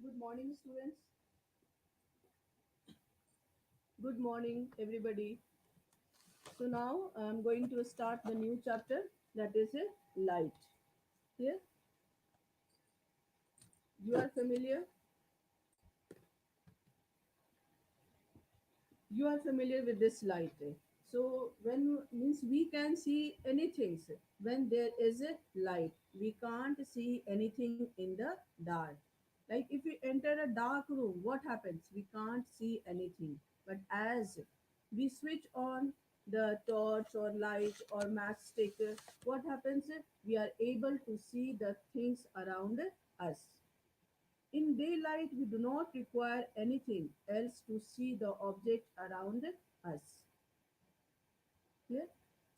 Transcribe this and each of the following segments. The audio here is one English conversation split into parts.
Good morning, students. Good morning, everybody. So now I'm going to start the new chapter, that is a light. Here, you are familiar. You are familiar with this light. So when means we can see anything when there is a light. We can't see anything in the dark. Like if we enter a dark room, what happens? We can't see anything. But as we switch on the torch or light or matchstick, what happens? We are able to see the things around us. In daylight, we do not require anything else to see the object around us. Clear?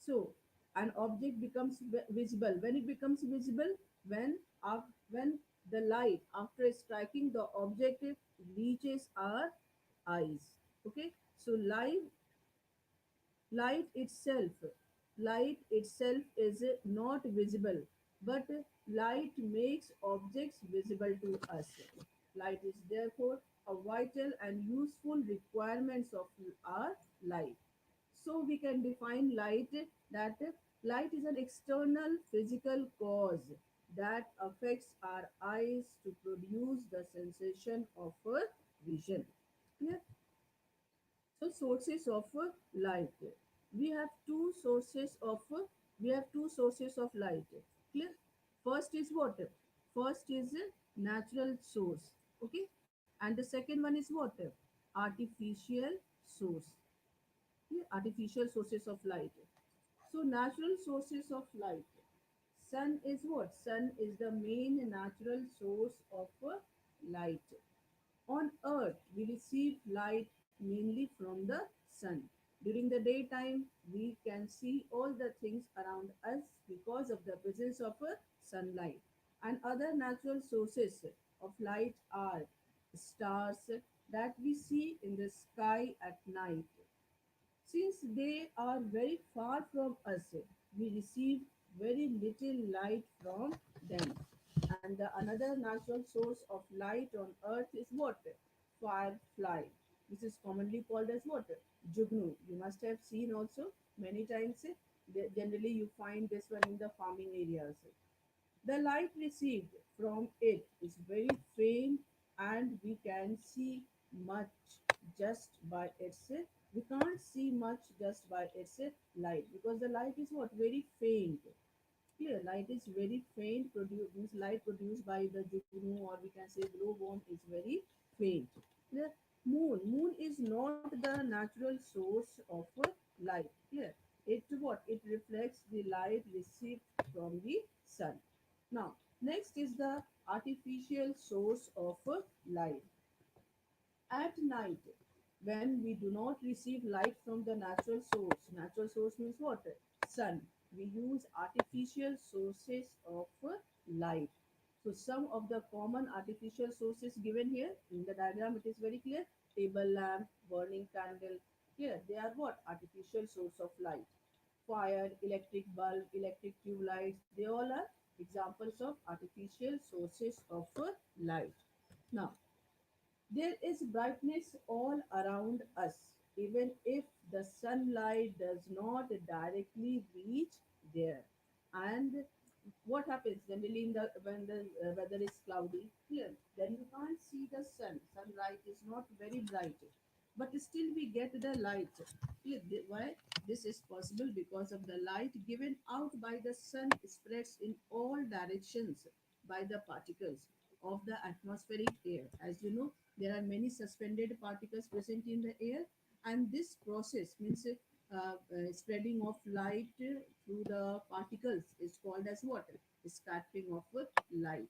So, an object becomes visible. When it becomes visible, when the light after striking the object reaches our eyes. Okay. So, light itself is not visible, but light makes objects visible to us. Light is therefore a vital and useful requirements of our life. So we can define light that light is an external physical cause that affects our eyes to produce the sensation of vision. Yeah. So sources of light. We have two sources of we have two sources of light. Clear? First is what? First is a natural source. Okay, and the second one is what? Artificial source. Yeah, artificial sources of light. So natural sources of light. Sun is what? Sun is the main natural source of light. On Earth, we receive light mainly from the sun. During the daytime, we can see all the things around us because of the presence of sunlight. And other natural sources of light are stars that we see in the sky at night. Since they are very far from us, we receive very little light from them. And the another natural source of light on earth is what? Firefly. This is commonly called as what? Jugnu. You must have seen also many times. Generally, you find this one in the farming areas. The light received from it is very faint and we can see much just by its we can't see much just by its light because the light is what very faint. Clear, light is very faint. Means light produced by the Jugnu or we can say glowworm is very faint. The moon is not the natural source of light. Clear, it what it reflects the light received from the sun. Now, next is the artificial source of light. At night, when we do not receive light from the natural source means what? Sun. We use artificial sources of light. So, some of the common artificial sources given here in the diagram, it is very clear. Table lamp, burning candle. Here, they are what? Artificial source of light. Fire, electric bulb, electric tube lights, they all are examples of artificial sources of light. Now, there is brightness all around us, even if the sunlight does not directly reach there. And what happens generally in the when the weather is cloudy, clear, then you can't see the sun. Sunlight is not very bright, but still we get the light. Clear? Why? This is possible because of the light given out by the sun spreads in all directions by the particles of the atmospheric air. As you know, there are many suspended particles present in the air, and this process means spreading of light through the particles is called as what? Scattering of light.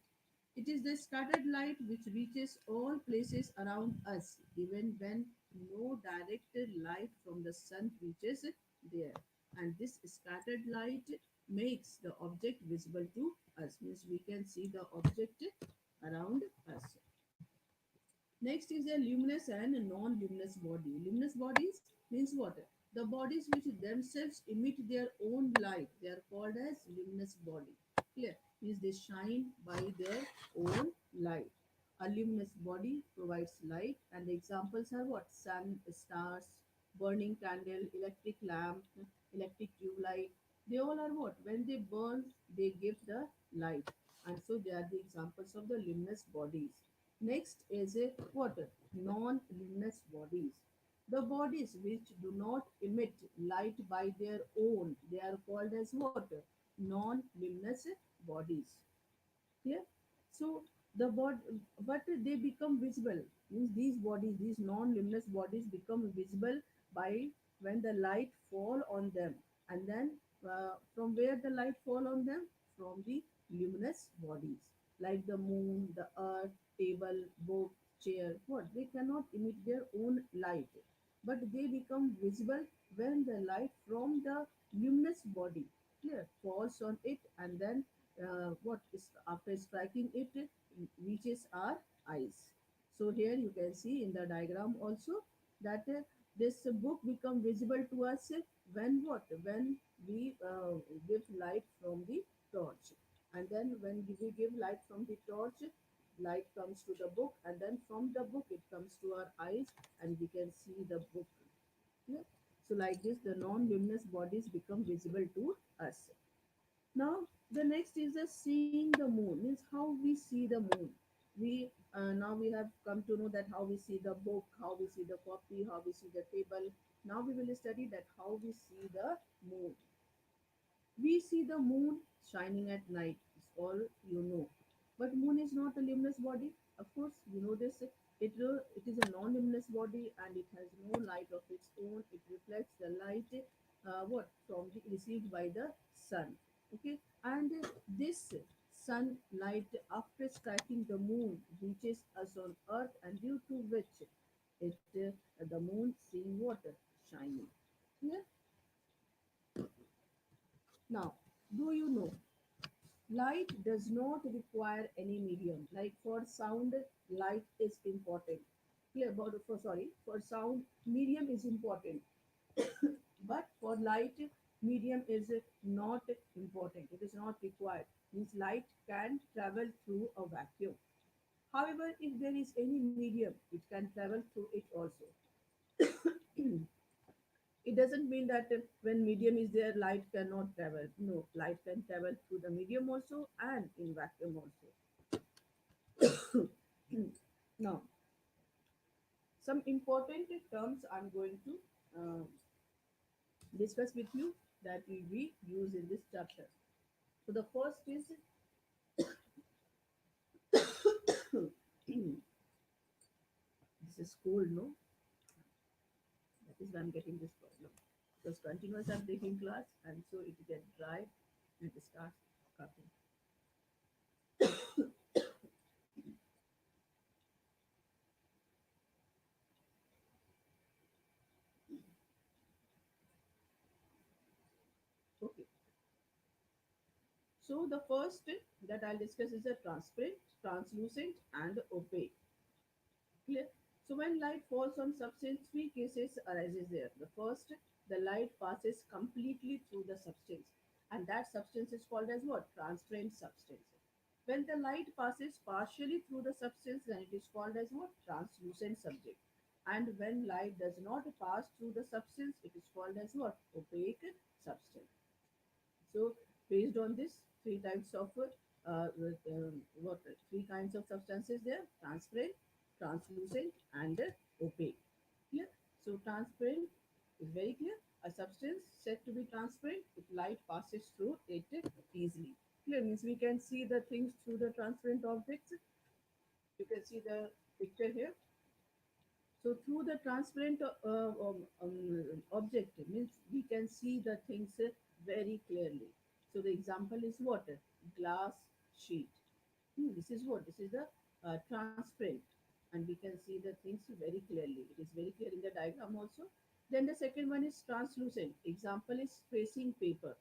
It is the scattered light which reaches all places around us, even when no direct light from the sun reaches there. And this scattered light makes the object visible to us, means we can see the object around us. Next is a luminous and a non-luminous body. Luminous bodies means what? The bodies which themselves emit their own light. They are called as luminous body. Clear? Means they shine by their own light. A luminous body provides light, and the examples are what? Sun, stars, burning candle, electric lamp, electric tube light. They all are what? When they burn, they give the light. And so they are the examples of the luminous bodies. Next is a what? Non-luminous bodies. The bodies which do not emit light by their own, they are called as what? Non-luminous bodies. Clear? So the body, but they become visible. Means these bodies, these non-luminous bodies, become visible by when the light fall on them, and then from where the light fall on them? From the luminous bodies, like the moon, the earth, table, book, chair. What? They cannot emit their own light, but they become visible when the light from the luminous body, clear, falls on it, and then what is after striking it reaches our eyes. So here you can see in the diagram also that this book become visible to us when what? When we give light from the torch, and then when we give light from the torch, light comes to the book, and then from the book it comes to our eyes, and we can see the book. Yeah? So like this, the non-luminous bodies become visible to us. Now, the next is the seeing the moon, means how we see the moon. We now we have come to know that how we see the book, how we see the copy, how we see the table. Now we will study that how we see the moon. We see the moon shining at night. Is all you know. But moon is not a luminous body. Of course, you know this. It is a non-luminous body and it has no light of its own. It reflects the light what from the received by the sun. Okay, and this sunlight after striking the moon reaches us on earth, and due to which it the moon seeing water shining. Yeah. Now, do you know light does not require any medium. Like for sound, light is important. Clear? For sound, medium is important. But for light, medium is not important. It is not required. Means light can travel through a vacuum. However, if there is any medium, it can travel through it also. It doesn't mean that when medium is there, light cannot travel. No, light can travel through the medium also and in vacuum also. Now, some important terms I'm going to discuss with you that we will use in this chapter. So the first is this is cold, no? That is why I'm getting this problem. Because continuous I'm taking class and so it gets dry and it starts coughing. Okay. So the first that I'll discuss is a transparent, translucent, and opaque. Clear? So when light falls on substance, three cases arises there. The first, the light passes completely through the substance, and that substance is called as what? Transparent substance. When the light passes partially through the substance, then it is called as what? Translucent subject. And when light does not pass through the substance, it is called as what? Opaque substance. So based on this, three types of what three kinds of substances there: transparent, translucent, and opaque. Clear? So transparent is very clear. A substance said to be transparent if light passes through it easily. Clear means we can see the things through the transparent objects. You can see the picture here. So through the transparent object means we can see the things very clearly. So the example is water, glass sheet. This is what? This is the transparent, and we can see the things very clearly. It is very clear in the diagram also. Then the second one is translucent. Example is tracing paper.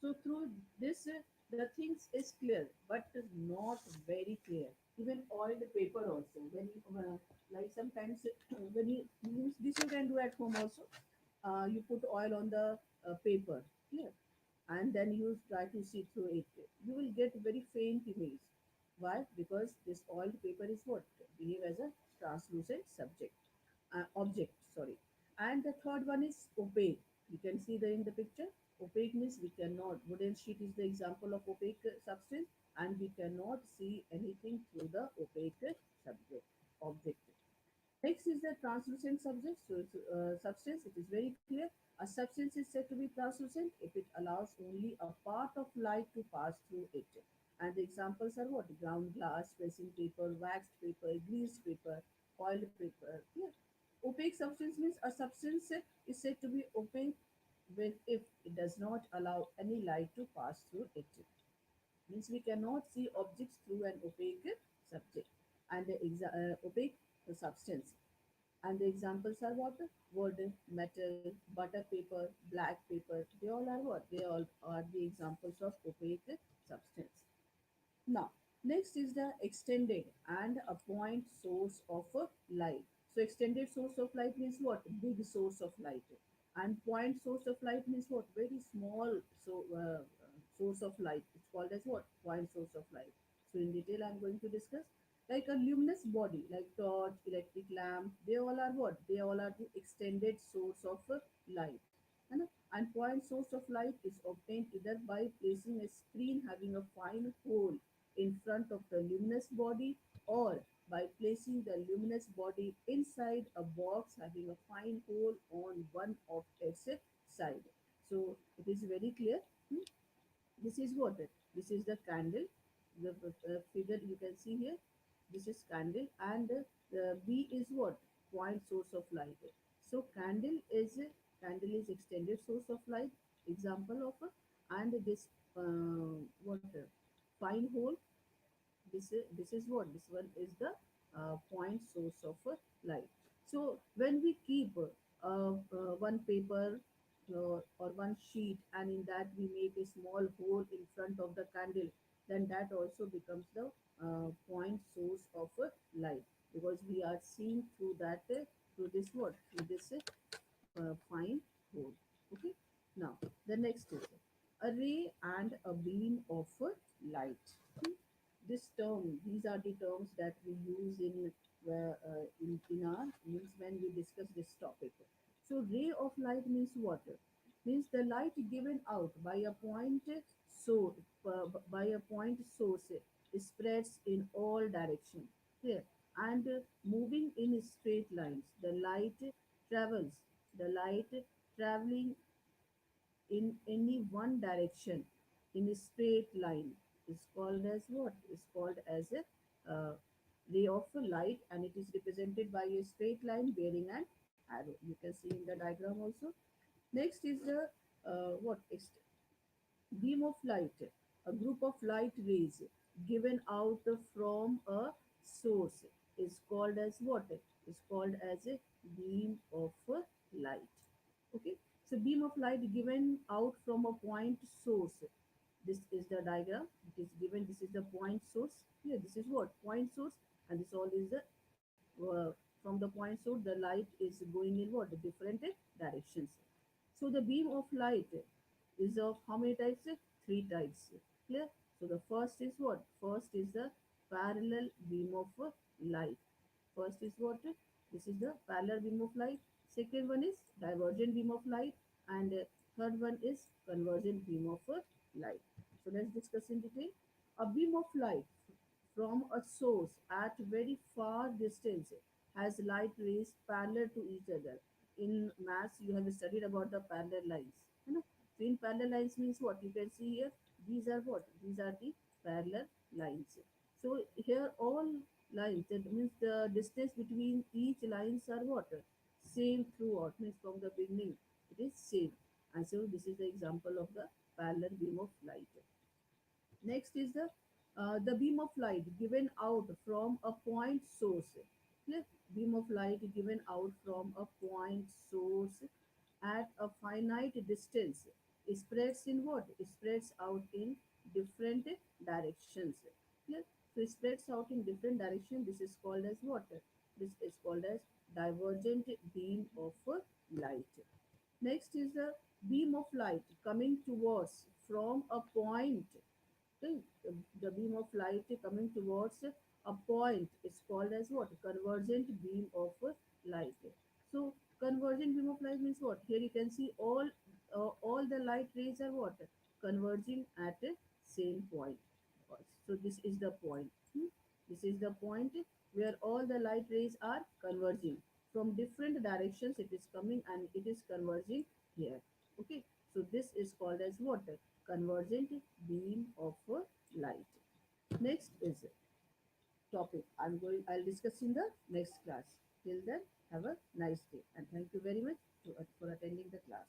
So through this, the things is clear, but is not very clear. Even oiled paper also. When you, like sometimes when you use this, you can do at home also. You put oil on the paper, clear, and then you try to see through it. You will get very faint image. Why? Because this oiled paper is what? Behave as a translucent object. Sorry. And the third one is opaque. You can see there in the picture. Opaque means we cannot. Wooden sheet is the example of opaque substance, and we cannot see anything through the opaque subject object. Next is the translucent subject. So it's, substance. It is very clear. A substance is said to be translucent if it allows only a part of light to pass through it. And the examples are what? Ground glass, resin paper, waxed paper, greased paper, oiled paper. Yeah. Opaque substance means a substance is said to be opaque if it does not allow any light to pass through it. Means we cannot see objects through an opaque subject and the opaque substance. And the examples are what? Wood, metal, butter paper, black paper. They all are what? They all are the examples of opaque substance. Now, next is the extended and a point source of light. So, extended source of light means what? Big source of light. And point source of light means what? Very small source of light. It's called as what? Point source of light. So, in detail, I'm going to discuss. Like a luminous body, like torch, electric lamp, they all are what? They all are the extended source of light. है ना? And point source of light is obtained either by placing a screen having a fine hole in front of the luminous body or by placing the luminous body inside a box having a fine hole on one of its side. So it is very clear. Hmm? This is what? This is the candle. The figure you can see here. This is candle and the B is what? Point source of light. So candle is extended source of light. Example of and this what fine hole. This is what? This one is the point source of light. So when we keep one paper or one sheet and in that we make a small hole in front of the candle, then that also becomes the point source of light because we are seeing through that through this what? Through this fine hole. Okay. Now the next is a ray and a beam of light. This term, these are the terms that we use in our means when we discuss this topic. So ray of light means what? Means the light given out by a point so by a point source spreads in all directions. Clear? And moving in straight lines. Travels. The light traveling in any one direction in a straight line is called as what? Is called as a ray of light and it is represented by a straight line bearing an arrow. You can see in the diagram also. Next is the what? Beam of light, a group of light rays given out from a source is called as what? Is called as a beam of light. Okay, so beam of light given out from a point source. This is the diagram. It is given. This is the point source. Here, this is what? Point source, and this all is the from the point source. The light is going in what? Different directions. So the beam of light is of how many types? Three types. Clear? So the first is what? First is the parallel beam of light. First is what? This is the parallel beam of light. Second one is divergent beam of light. And third one is convergent beam of light. So let's discuss in detail. A beam of light from a source at very far distance has light rays parallel to each other. In maths, you have studied about the parallel lines. You know? So in parallel lines means what? You can see here, these are what? These are the parallel lines. So here all lines, that means the distance between each lines are what? Same throughout, means from the beginning, it is same. And so this is the example of the parallel beam of light. Next is the beam of light given out from a point source. Clear? Beam of light given out from a point source at a finite distance spreads in what? Spreads out in different directions. Clear? So it spreads out in different directions. This is called as what? This is called as divergent beam of light. Next is the beam of light coming towards from a point Okay, the beam of light coming towards a point is called as what? Convergent beam of light. So convergent beam of light means what? Here you can see all the light rays are what? Converging at a same point. So this is the point. This is the point where all the light rays are converging from different directions. It is coming and it is converging here. Okay, so this is called as what? Convergent beam of light. Next is topic. I'll discuss in the next class. Till then, have a nice day and thank you very much for attending the class.